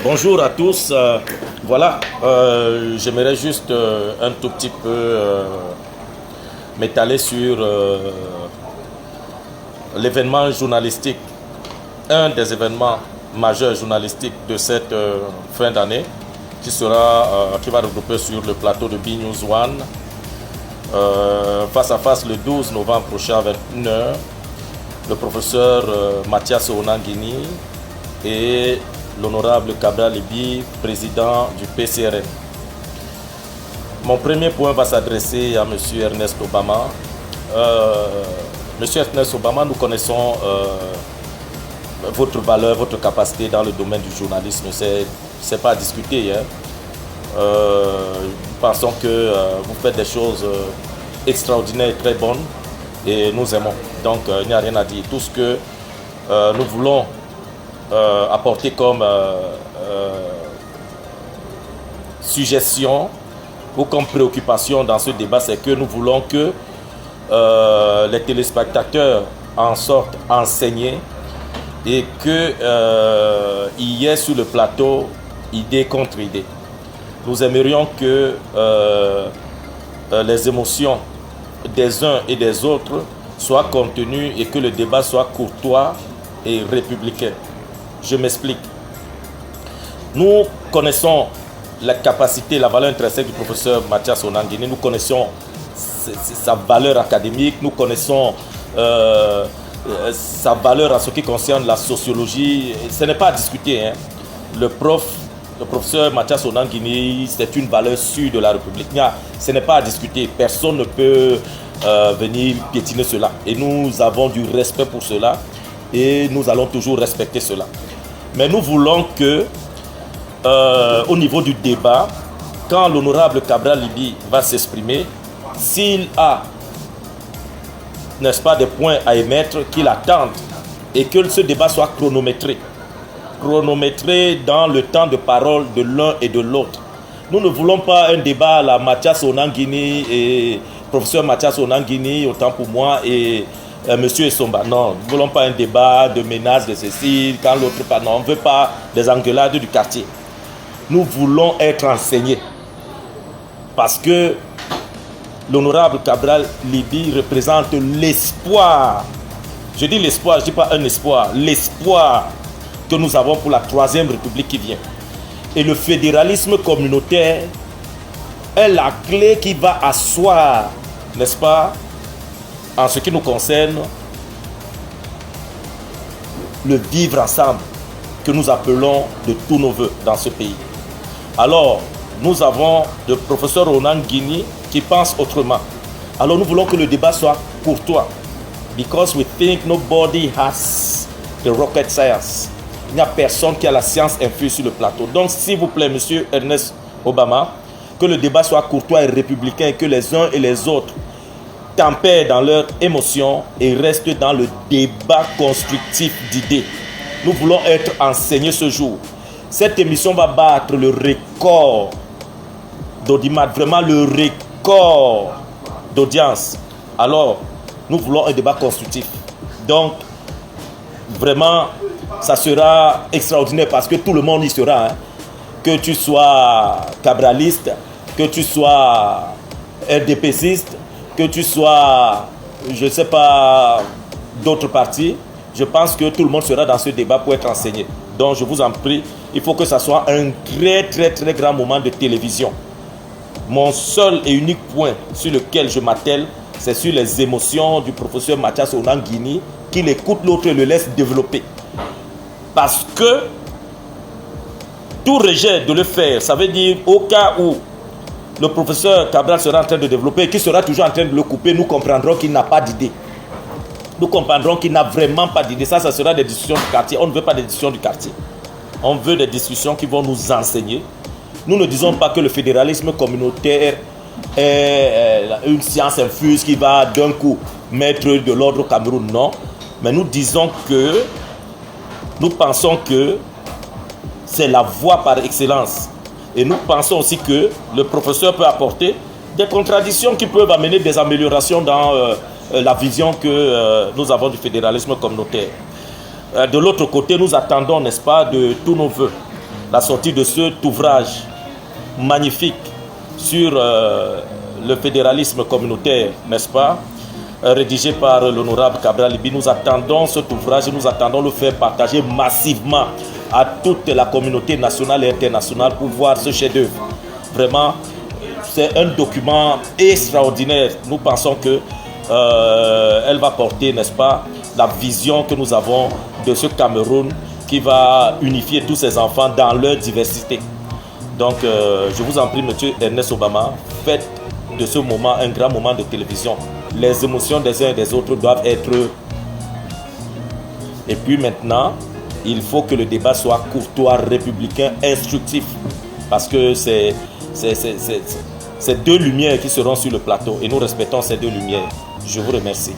Bonjour à tous. J'aimerais juste un tout petit peu m'étaler sur l'événement journalistique, un des événements majeurs journalistiques de cette fin d'année, qui va regrouper sur le plateau de B-News One, face à face le 12 novembre prochain à 21h, le professeur Mathias Onanguini et l'honorable Cabral Libye, président du PCRN. Mon premier point va s'adresser à M. Ernest Obama. Monsieur Ernest Obama, nous connaissons votre valeur, votre capacité dans le domaine du journalisme. C'est pas à discuter. Nous pensons que vous faites des choses extraordinaires et très bonnes et nous aimons. Donc il n'y a rien à dire. Tout ce que nous voulons apporter comme suggestion ou comme préoccupation dans ce débat, c'est que nous voulons que les téléspectateurs en sortent enseignés et qu'il y ait sur le plateau idée contre idée. Nous aimerions que les émotions des uns et des autres soient contenues et que le débat soit courtois et républicain. Je m'explique. Nous connaissons la capacité, la valeur intrinsèque du professeur Mathias Onanguini. Nous connaissons sa valeur académique. Nous connaissons sa valeur en ce qui concerne la sociologie. Ce n'est pas à discuter. Le professeur Mathias Onanguini, c'est une valeur sûre de la République. Ce n'est pas à discuter. Personne ne peut venir piétiner cela. Et nous avons du respect pour cela. Et nous allons toujours respecter cela. Mais nous voulons que, au niveau du débat, quand l'honorable Cabral Libye va s'exprimer, s'il a, n'est-ce pas, des points à émettre, qu'il attende et que ce débat soit chronométré. Chronométré dans le temps de parole de l'un et de l'autre. Nous ne voulons pas un débat à la Mathias Onanguini et professeur Mathias Onanguini, autant pour moi, et Monsieur Essomba. Non, nous ne voulons pas un débat de menaces de ceci, quand l'autre pas. Non, on ne veut pas des engueulades du quartier. Nous voulons être enseignés. Parce que l'honorable Cabral Libye représente l'espoir. Je dis l'espoir, je ne dis pas un espoir. L'espoir que nous avons pour la Troisième République qui vient. Et le fédéralisme communautaire est la clé qui va asseoir, n'est-ce pas, en ce qui nous concerne, le vivre ensemble que nous appelons de tous nos voeux dans ce pays. Alors, nous avons le professeur Onanguini qui pense autrement. Alors, nous voulons que le débat soit courtois. Because we think nobody has the rocket science. Il n'y a personne qui a la science infuse sur le plateau. Donc, s'il vous plaît, monsieur Ernest Obama, que le débat soit courtois et républicain, que les uns et les autres tempèrent dans leurs émotions et restent dans le débat constructif d'idées. Nous voulons être enseignés ce jour. Cette émission va battre le record d'audimat, vraiment le record d'audience. Alors, nous voulons un débat constructif. Donc, vraiment, ça sera extraordinaire parce que tout le monde y sera. Que tu sois cabraliste, que tu sois RDPciste, que tu sois, je ne sais pas, d'autres partis, je pense que tout le monde sera dans ce débat pour être enseigné. Donc je vous en prie, il faut que ça soit un très grand moment de télévision. Mon seul et unique point sur lequel je m'attelle, c'est sur les émotions du professeur Mathias Onanguini, qu'il écoute l'autre et le laisse développer. Parce que tout rejet de le faire, ça veut dire au cas où le professeur Cabral sera en train de développer et qui sera toujours en train de le couper, nous comprendrons qu'il n'a pas d'idée. Nous comprendrons qu'il n'a vraiment pas d'idée. Ça sera des discussions du quartier. On ne veut pas des discussions du quartier. On veut des discussions qui vont nous enseigner. Nous ne disons pas que le fédéralisme communautaire est une science infuse qui va d'un coup mettre de l'ordre au Cameroun. Non. Mais nous disons que nous pensons que c'est la voie par excellence. Et nous pensons aussi que le professeur peut apporter des contradictions qui peuvent amener des améliorations dans la vision que nous avons du fédéralisme communautaire. De l'autre côté, nous attendons, n'est-ce pas, de tous nos voeux, la sortie de cet ouvrage magnifique sur le fédéralisme communautaire, n'est-ce pas, rédigé par l'honorable Cabral Libby. Nous attendons cet ouvrage et nous attendons le faire partager massivement à toute la communauté nationale et internationale pour voir ce chef-d'œuvre. Vraiment, c'est un document extraordinaire. Nous pensons que elle va porter, n'est-ce pas, la vision que nous avons de ce Cameroun qui va unifier tous ces enfants dans leur diversité. Donc, je vous en prie, monsieur Ernest Obama, faites de ce moment un grand moment de télévision. Les émotions des uns et des autres doivent être... Et puis maintenant, il faut que le débat soit courtois, républicain, instructif. Parce que c'est deux lumières qui seront sur le plateau. Et nous respectons ces deux lumières. Je vous remercie.